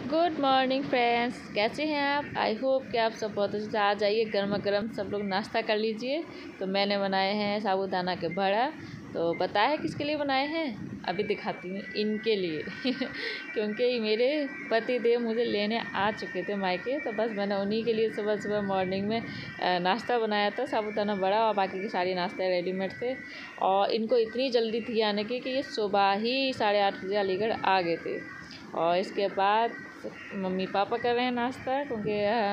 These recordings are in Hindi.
गुड मॉर्निंग फ्रेंड्स, कैसे हैं आप। आई होप कि आप सब बहुत अच्छे से आ जाइए। गर्मा गर्म सब लोग नाश्ता कर लीजिए। तो मैंने बनाए हैं साबूदाना के बड़ा। तो पता है किसके लिए बनाए हैं, अभी दिखाती हूँ। इनके लिए क्योंकि मेरे पति देव मुझे लेने आ चुके थे मायके, तो बस मैंने उन्हीं के लिए सुबह सुबह मॉर्निंग में नाश्ता बनाया था, साबूदाना बड़ा। और बाकी के सारे नाश्ते रेडीमेड थे। और इनको इतनी जल्दी थी आने की कि ये सुबह ही 8:30 बजे अलीगढ़ आ गए थे। और इसके बाद मम्मी पापा कर रहे हैं नाश्ता, क्योंकि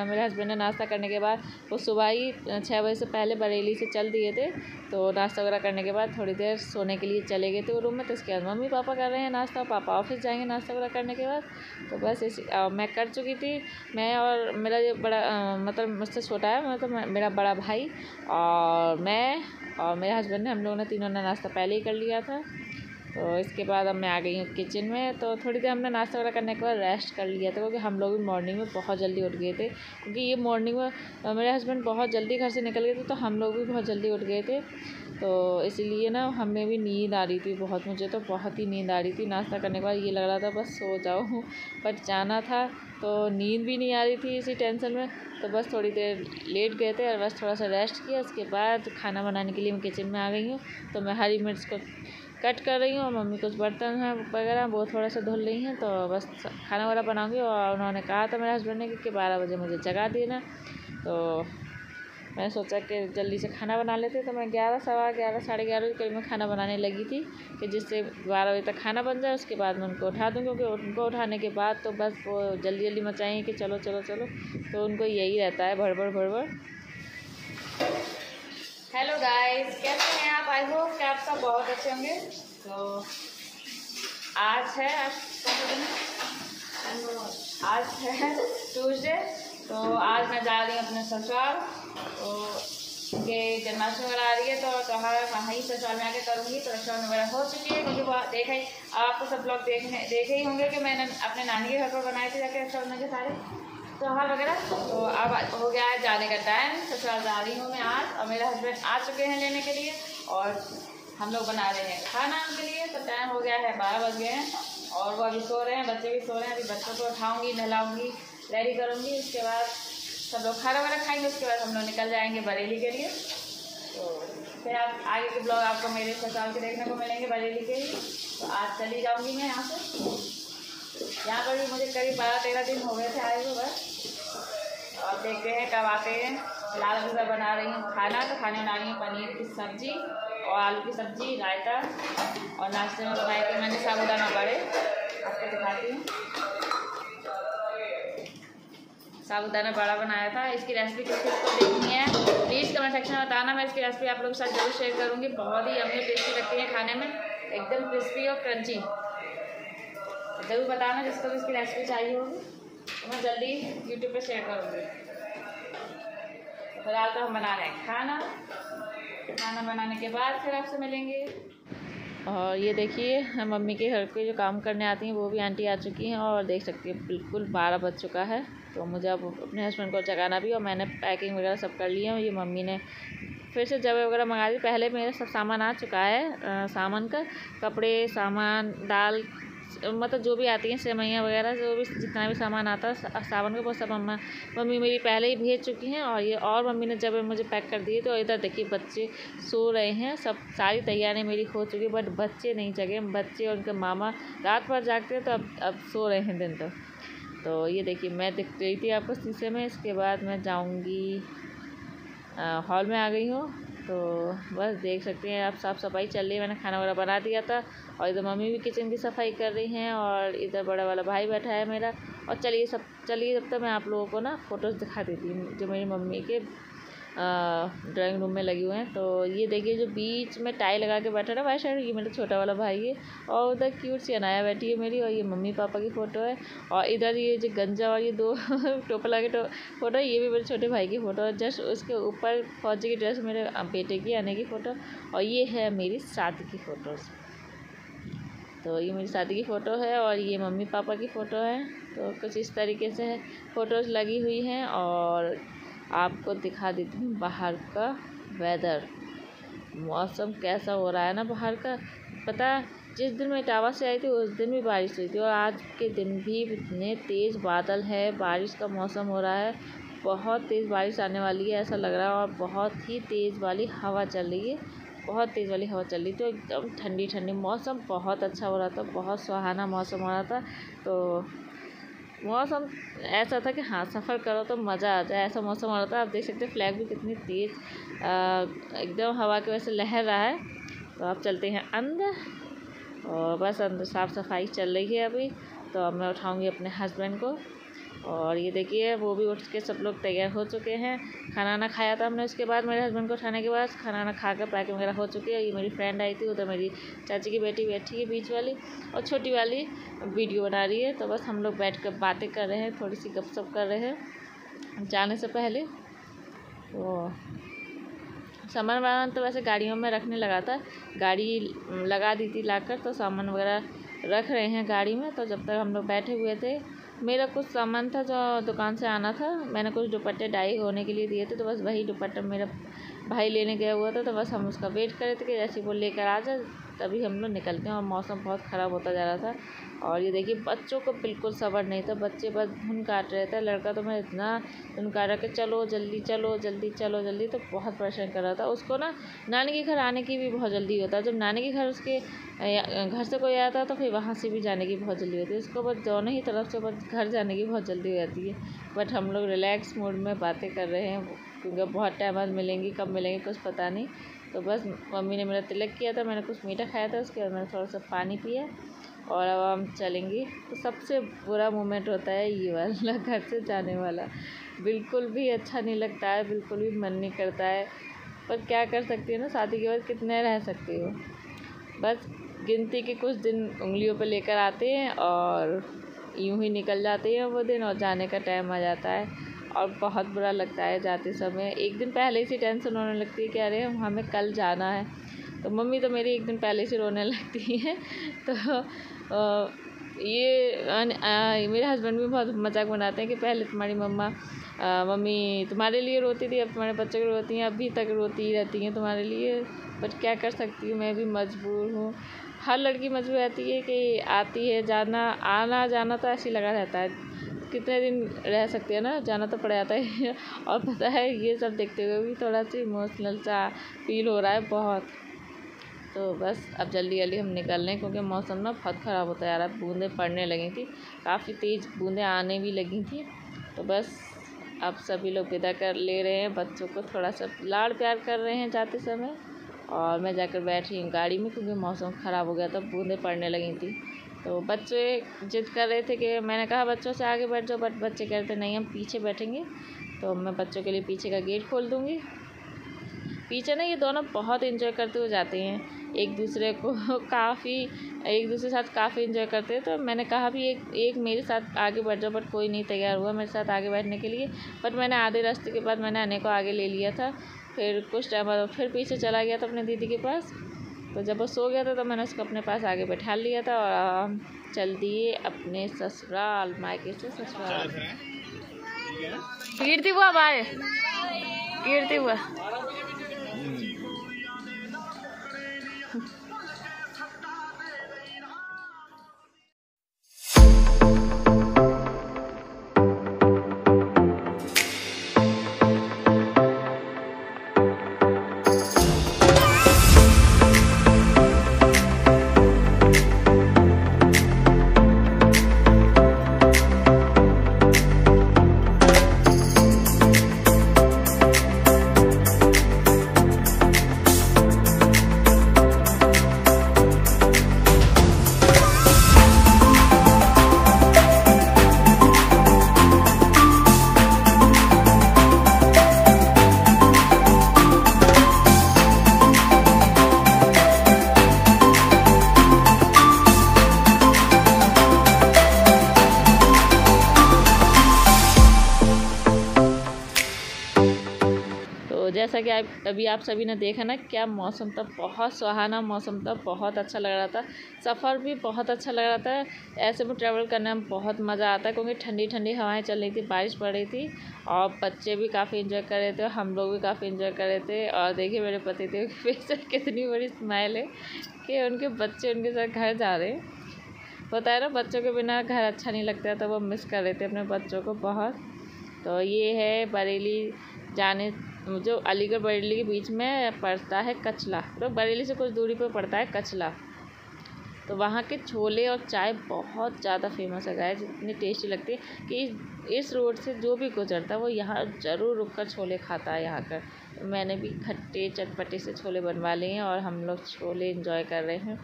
मेरे हस्बैंड ने नाश्ता करने के बाद वो सुबह ही 6 बजे से पहले बरेली से चल दिए थे। तो नाश्ता वगैरह करने के बाद थोड़ी देर सोने के लिए चले गए थे वो रूम में। तो इसके बाद मम्मी पापा कर रहे हैं नाश्ता, पापा ऑफिस जाएंगे नाश्ता वगैरह करने के बाद। तो बस मैं कर चुकी थी। मैं और मेरा जो बड़ा मतलब मुझसे छोटा है, मतलब मेरा बड़ा भाई और मैं और मेरे हस्बैंड ने, हम लोगों ने तीनों ने नाश्ता पहले ही कर लिया था। तो इसके बाद अब मैं आ गई हूँ किचन में। तो थोड़ी देर हमने नाश्ता वगैरह करने के बाद रेस्ट कर लिया था, क्योंकि हम लोग भी मॉर्निंग में बहुत जल्दी उठ गए थे। क्योंकि ये मॉर्निंग में मेरे हस्बैंड बहुत जल्दी घर से निकल गए थे, तो हम लोग भी बहुत जल्दी उठ गए थे। तो इसीलिए ना हमें भी नींद आ रही थी बहुत, मुझे तो बहुत ही नींद आ रही थी। नाश्ता करने के बाद ये लग रहा था बस सो जाऊँ, बट जाना था तो नींद भी नहीं आ रही थी इसी टेंशन में। तो बस थोड़ी देर लेट गए थे और बस थोड़ा सा रेस्ट किया। उसके बाद खाना बनाने के लिए मैं किचन में आ गई हूँ। तो मैं हरी मिर्च को कट कर रही हूँ और मम्मी कुछ बर्तन हैं वगैरह वो थोड़ा सा धुल रही हैं। तो बस खाना वगैरह बनाऊँगी। और उन्होंने कहा था मेरे हस्बैंड ने कि 12 बजे मुझे जगा देना। तो मैंने सोचा कि जल्दी से खाना बना लेते। तो मैं 11, सवा 11, 11:30 के करीब में खाना बनाने लगी थी, कि जिससे 12 बजे तक खाना बन जाए। उसके बाद मैं उनको उठा दूँ, क्योंकि उनको उठाने के बाद तो बस वो जल्दी जल्दी मचाएंगे कि चलो चलो चलो। तो उनको यही रहता है, भड़बड़ भड़बड़। हेलो गाइस, कैसे हैं आप। आई होप कि आप सब बहुत अच्छे होंगे। तो आज है ट्यूसडे। तो आज मैं जा रही हूँ अपने ससुराल। तो उनके जन्माष्टमी वगैरह आ रही है, तो त्योहार वहीं ससुराल में आके करूँगी। तो रक्षाबंधन वगैरह हो चुकी है, क्योंकि वो देखा ही आपको सब लोग देखे ही होंगे कि मैंने अपने नानी के घर पर बनाए थे जाके रक्षाबंधन के सारे त्योहार वगैरह। तो अब हो गया है जाने का टाइम। ससुराल जा रही हूँ मैं आज, और मेरे हस्बैंड आ चुके हैं लेने के लिए। और हम लोग बना रहे हैं खाना उनके लिए। तो टाइम हो गया है 12 बज गए हैं, और वो अभी सो रहे हैं, बच्चे भी सो रहे हैं। अभी बच्चों को उठाऊँगी, नहलाऊँगी, रेडी करूँगी। उसके बाद सब लोग खाना वगैरह खाएँगे। उसके बाद हम लोग निकल जाएँगे बरेली के लिए। तो फिर आप आगे के ब्लॉग आपको मेरे ससुराल के देखने को मिलेंगे, बरेली के ही। तो आज चली जाऊँगी मैं यहाँ से। यहाँ पर भी मुझे करीब 12-13 दिन हो गए थे आए हुए बस। और देखते हैं कब आते हैं। फिलहाल अभी मैं बना रही हूँ खाना। तो खाने बना रही हूँ पनीर की सब्ज़ी और आलू की सब्ज़ी, रायता। और नाश्ते में बनाए थे मैंने साबूदाना बड़े, आपको दिखाती हूँ। साबूदाना बड़ा बनाया था। इसकी रेसिपी किसको देखनी है प्लीज़ कमेंट सेक्शन में बताना। मैं इसकी रेसिपी आप लोगों के साथ जरूर शेयर करूँगी। बहुत ही यम्मी टेस्टी लगती है खाने में, एकदम क्रिस्पी और क्रंची। ज़रूर बताना जिसको भी इसकी रेसिपी चाहिए होगी, तो मैं जल्दी यूट्यूब पे शेयर करूँगी। फिलहाल तो हम बना रहे हैं खाना। खाना बनाने के बाद फिर आपसे मिलेंगे। और ये देखिए मम्मी के घर के जो काम करने आती हैं वो भी आंटी आ चुकी हैं। और देख सकती हैं बिल्कुल 12 बज चुका है। तो मुझे अब अपने हस्बैंड को जगाना भी, और मैंने पैकिंग वगैरह सब कर लिया है। ये मम्मी ने फिर से जवे वगैरह मंगा दी। पहले मेरा सब सामान आ चुका है, सामान का कपड़े, सामान, दाल, मतलब जो भी आती हैं सेवइयाँ वगैरह, जो भी जितना भी सामान आता है सावन का, वो सब मम्मी मेरी पहले ही भेज चुकी हैं। और ये और मम्मी ने जब मुझे पैक कर दिए। तो इधर देखिए बच्चे सो रहे हैं, सब सारी तैयारी मेरी हो चुकी है, बट बच्चे नहीं जगे। बच्चे और उनके मामा रात भर जागते हैं, तो अब सो रहे हैं दिन तक। तो ये देखिए मैं दिख रही थी आपको शीशे में। इसके बाद मैं जाऊँगी, हॉल में आ गई हूँ। तो बस देख सकते हैं आप, साफ़ सफाई चल रही है। मैंने खाना वगैरह बना दिया था, और इधर मम्मी भी किचन की सफाई कर रही हैं, और इधर बड़ा वाला भाई बैठा है मेरा। और चलिए जब तक मैं आप लोगों को ना फ़ोटोज़ दिखा देती हूँ जो मेरी मम्मी के ड्राइंग रूम में लगी हुए हैं। तो ये देखिए जो बीच में टाई लगा के बैठा है वाइट शर्ट, ये मेरा छोटा वाला भाई है। और उधर क्यूट सी अनाया बैठी है मेरी, और ये मम्मी पापा की फ़ोटो है। और इधर ये जो गंजा और ये 2 टोपा लगा के फ़ोटो है, ये भी मेरे छोटे भाई की फ़ोटो है। जस्ट उसके ऊपर फौजी की ड्रेस मेरे बेटे की आने की फ़ोटो। और ये है मेरी शादी की फ़ोटोज़। तो ये मेरी शादी की फ़ोटो है, और ये मम्मी पापा की फ़ोटो है। तो कुछ इस तरीके से फ़ोटोज़ लगी हुई हैं। और आपको दिखा देती हूँ बाहर का वेदर, मौसम कैसा हो रहा है ना बाहर का। पता जिस दिन मैं इटावा से आई थी उस दिन भी बारिश हुई थी और आज के दिन भी इतने तेज़ बादल है, बारिश का मौसम हो रहा है, बहुत तेज़ बारिश आने वाली है ऐसा लग रहा है। और बहुत ही तेज़ वाली हवा चल रही है, बहुत तेज़ वाली हवा चल रही थी। तो एकदम ठंडी ठंडी मौसम बहुत अच्छा हो रहा था, बहुत सुहाना मौसम हो रहा था। तो मौसम ऐसा था कि हाँ सफ़र करो तो मज़ा आ जाए, ऐसा मौसम हो रहा था। आप देख सकते हैं फ्लैग भी कितनी तेज़ एकदम हवा की वजह से लहर रहा है। तो आप चलते हैं अंदर और बस अंदर साफ़ सफाई चल रही है अभी। तो अब मैं उठाऊँगी अपने हस्बैंड को और ये देखिए वो भी उठ के सब लोग तैयार हो चुके हैं। खाना ना खाया था हमने, उसके बाद मेरे हस्बैंड को उठाने के बाद खाना ना खा कर पैकिंग वगैरह हो चुकी है। ये मेरी फ्रेंड आई थी, उधर मेरी चाची की बेटी बैठी है बीच वाली, और छोटी वाली वीडियो बना रही है। तो बस हम लोग बैठ कर बातें कर रहे हैं, थोड़ी सी गपशप कर रहे हैं जाने से पहले। तो सामान तो वैसे गाड़ियों में रखने लगा था, गाड़ी लगा दी थी लाकर, तो सामान वगैरह रख रहे हैं गाड़ी में। तो जब तक हम लोग बैठे हुए थे, मेरा कुछ सामान था जो दुकान से आना था, मैंने कुछ दुपट्टे डाई होने के लिए दिए थे, तो बस वही दुपट्टा मेरा भाई लेने गया हुआ था। तो बस हम उसका वेट कर रहे थे कि जैसे वो लेकर आ जाए तभी हम लोग निकलते हैं। और मौसम बहुत ख़राब होता जा रहा था। और ये देखिए बच्चों को बिल्कुल सब्र नहीं था, बच्चे बस धुन काट रहे थे। लड़का तो मैं इतना धुन काट रहा कि चलो जल्दी चलो जल्दी चलो जल्दी, तो बहुत परेशान कर रहा था। उसको ना नानी के घर आने की भी बहुत जल्दी होता है। जब नानी के घर उसके घर से कोई आता है तो फिर वहाँ से भी जाने की बहुत जल्दी होती है। उसको बस दोनों ही तरफ से बस घर जाने की बहुत जल्दी हो जाती है। बट हम लोग रिलैक्स मूड में बातें कर रहे हैं क्योंकि बहुत टाइम बाद मिलेंगी, कब मिलेंगे कुछ पता नहीं। तो बस मम्मी ने मेरा तिलक किया था, मैंने कुछ मीठा खाया था, उसके बाद मैंने थोड़ा सा पानी पिया और अब हम चलेंगे। तो सबसे बुरा मोमेंट होता है ये वाला, घर से जाने वाला। बिल्कुल भी अच्छा नहीं लगता है, बिल्कुल भी मन नहीं करता है, पर क्या कर सकती है ना, शादी के बाद कितने रह सकते हो। बस गिनती के कुछ दिन उंगलियों पे लेकर आते हैं और यूं ही निकल जाते हैं वो दिन, और जाने का टाइम आ जाता है और बहुत बुरा लगता है जाते समय। एक दिन पहले से टेंशन होने लगती है कि अरे हमें कल जाना है। तो मम्मी तो मेरी एक दिन पहले से रोने लगती है। तो मेरे हस्बैंड भी बहुत मजाक बनाते हैं कि पहले तुम्हारी मम्मी तुम्हारे लिए रोती थी, अब तुम्हारे बच्चों को रोती हैं, अभी तक रोती ही रहती हैं तुम्हारे लिए। बट क्या कर सकती हूँ, मैं भी मजबूर हूँ। हर लड़की मजबूर रहती है कि आती है आना जाना तो ऐसे ही लगा रहता है, कितने दिन रह सकते हैं ना, जाना तो पड़ जाता है। और पता है ये सब देखते हुए भी थोड़ा सा इमोशनल सा फील हो रहा है बहुत। तो बस अब जल्दी जल्दी हम निकल रहे हैं क्योंकि मौसम ना बहुत ख़राब होता जा रहा है। बूंदें पड़ने लगी थी, काफ़ी तेज़ बूंदें आने भी लगी थी। तो बस अब सभी लोग विदा कर ले रहे हैं, बच्चों को थोड़ा सा लाड़ प्यार कर रहे हैं जाते समय। और मैं जाकर बैठ रही हूँ गाड़ी में क्योंकि मौसम ख़राब हो गया था, बूंदें पड़ने लगी थी। तो बच्चे जिद कर रहे थे कि मैंने कहा बच्चों से आगे बैठ जाओ, बट बच्चे कहते नहीं हम पीछे बैठेंगे। तो मैं बच्चों के लिए पीछे का गेट खोल दूँगी। पीछे ना ये दोनों बहुत एंजॉय करते हुए जाते हैं, एक दूसरे के साथ काफ़ी एंजॉय करते हैं। तो मैंने कहा भी एक मेरे साथ आगे बैठ जाओ, बट कोई नहीं तैयार हुआ मेरे साथ आगे बैठने के लिए। बट मैंने आधे रास्ते के बाद मैंने अने को आगे ले लिया था, फिर कुछ टाइम बाद फिर पीछे चला गया था अपने दीदी के पास। तो जब वो सो गया था तो मैंने उसको अपने पास आगे बैठा लिया था और चल दिए अपने ससुराल, मायके से ससुराल। कीर्ति हुआ बाय, कीर्ति हुआ। जैसा कि अभी आप सभी ने देखा ना, क्या मौसम था, बहुत सुहाना मौसम था, बहुत अच्छा लग रहा था। सफ़र भी बहुत अच्छा लग रहा था। ऐसे में ट्रैवल करने में बहुत मज़ा आता है, क्योंकि ठंडी ठंडी हवाएं चल रही थी, बारिश पड़ रही थी, और बच्चे भी काफ़ी इंजॉय कर रहे थे, हम लोग भी काफ़ी इंजॉय कर रहे थे। और देखिए मेरे पति थे फेस पर कितनी बड़ी स्माइल है कि उनके बच्चे उनके साथ घर जा रहे हैं। होता है ना, बच्चों के बिना घर अच्छा नहीं लगता, तो वो मिस कर रहे थे अपने बच्चों को बहुत। तो ये है बरेली जाने, जो अलीगढ़ बरेली के बीच में पड़ता है कचला, तो बरेली से कुछ दूरी पर पड़ता है कचला। तो वहाँ के छोले और चाय बहुत ज़्यादा फेमस है गाइस, इतनी टेस्टी लगती है कि इस रोड से जो भी गुजरता है वो यहाँ ज़रूर रुक कर छोले खाता है यहाँ का। मैंने भी खट्टे चटपटे से छोले बनवा लिए हैं और हम लोग छोले एंजॉय कर रहे हैं।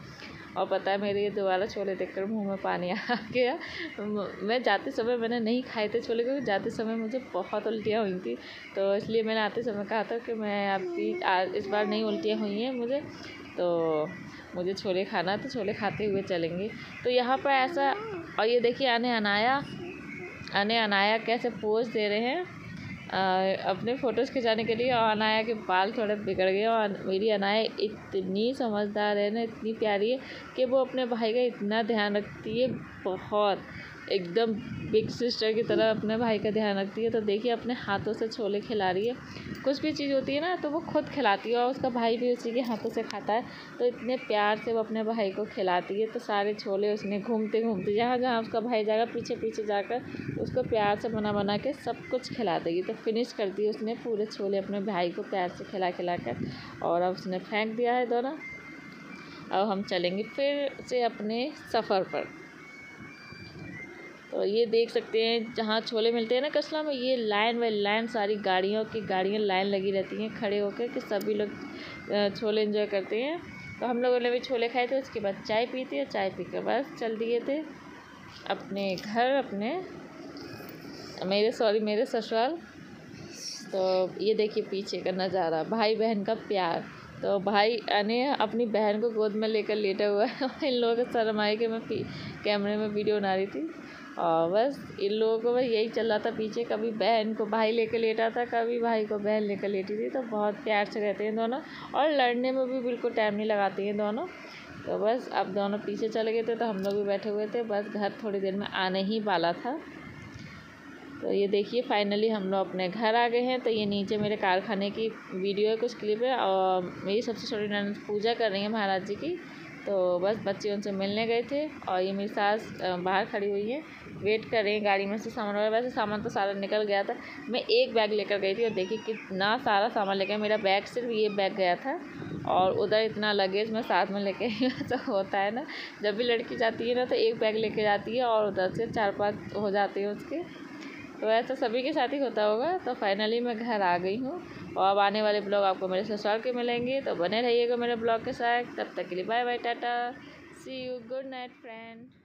और पता है, मेरे ये दोबारा छोले देखकर मुंह में पानी आ गया। मैं जाते समय मैंने नहीं खाए थे छोले, क्योंकि जाते समय मुझे बहुत उल्टियाँ हुई थी, तो इसलिए मैंने आते समय कहा था कि मैं आपकी इस बार नहीं उल्टियाँ हुई हैं मुझे, तो मुझे छोले खाना, तो छोले खाते हुए चलेंगे। तो यहाँ पर ऐसा, और ये देखिए अने अनाया कैसे पोज दे रहे हैं अपने फ़ोटोज़ खिंचाने के लिए। और अनाया के बाल थोड़े बिगड़ गए, और मेरी अनाया इतनी समझदार है ना, इतनी प्यारी है कि वो अपने भाई का इतना ध्यान रखती है, बहुत एकदम बिग सिस्टर की तरह अपने भाई का ध्यान रखती है। तो देखिए अपने हाथों से छोले खिला रही है। कुछ भी चीज़ होती है ना तो वो खुद खिलाती है, और उसका भाई भी उसी के हाथों से खाता है, तो इतने प्यार से वो अपने भाई को खिलाती है। तो सारे छोले उसने घूमते घूमते जहाँ जहाँ उसका भाई जाएगा पीछे पीछे जाकर उसको प्यार से बना बना के सब कुछ खिला देगी। तो फिनिश कर दी उसने पूरे छोले अपने भाई को प्यार से खिला खिला कर, और अब उसने फेंक दिया है दोनों। अब हम चलेंगे फिर से अपने सफ़र पर। तो ये देख सकते हैं जहाँ छोले मिलते हैं ना कचला में, ये लाइन बाई लाइन सारी गाड़ियाँ लाइन लगी रहती हैं खड़े होकर, कि सभी लोग छोले एंजॉय करते हैं। तो हम लोगों ने भी छोले खाए थे, उसके बाद चाय पी थी, और चाय पी के बस चल दिए थे अपने घर, मेरे ससुराल। तो ये देखिए पीछे का नज़ारा, भाई बहन का प्यार। तो भाई ने अपनी बहन को गोद में लेकर लेटा हुआ है, इन लोगों को शर्म आई कि मैं कैमरे में वीडियो बना रही थी, और बस इन लोगों को बस यही चल रहा था पीछे, कभी बहन को भाई लेकर लेटा था, कभी भाई को बहन लेकर लेटी थी। तो बहुत प्यार से रहते हैं दोनों, और लड़ने में भी बिल्कुल टाइम नहीं लगाती हैं दोनों। तो बस अब दोनों पीछे चले गए थे, तो हम लोग भी बैठे हुए थे, बस घर थोड़ी देर में आने ही वाला था। तो ये देखिए फाइनली हम लोग अपने घर आ गए हैं। तो ये नीचे मेरे कारखाने की वीडियो है, कुछ क्लिप है, और मेरी सबसे छोटी ननद पूजा कर रही है महाराज जी की। तो बस बच्चे उनसे मिलने गए थे, और ये मेरी सास बाहर खड़ी हुई है, वेट कर रही है गाड़ी में से सामान वगैरह। वैसे सामान तो सारा निकल गया था, मैं एक बैग लेकर गई थी, और देखिए कितना सारा सामान लेकर, मेरा बैग सिर्फ ये बैग गया था, और उधर इतना लगेज मैं साथ में लेके आई हूँ। तो होता है ना, जब भी लड़की जाती है ना तो एक बैग लेके जाती है, और उधर से 4-5 हो जाते हैं उसके। तो ऐसा सभी के साथ ही होता होगा। तो फाइनली मैं घर आ गई हूँ, और अब आने वाले ब्लॉग आपको मेरे ससुराल के मिलेंगे, तो बने रहिएगा मेरे ब्लॉग के साथ। तब तक के लिए bye bye, tata, see you, good night friend.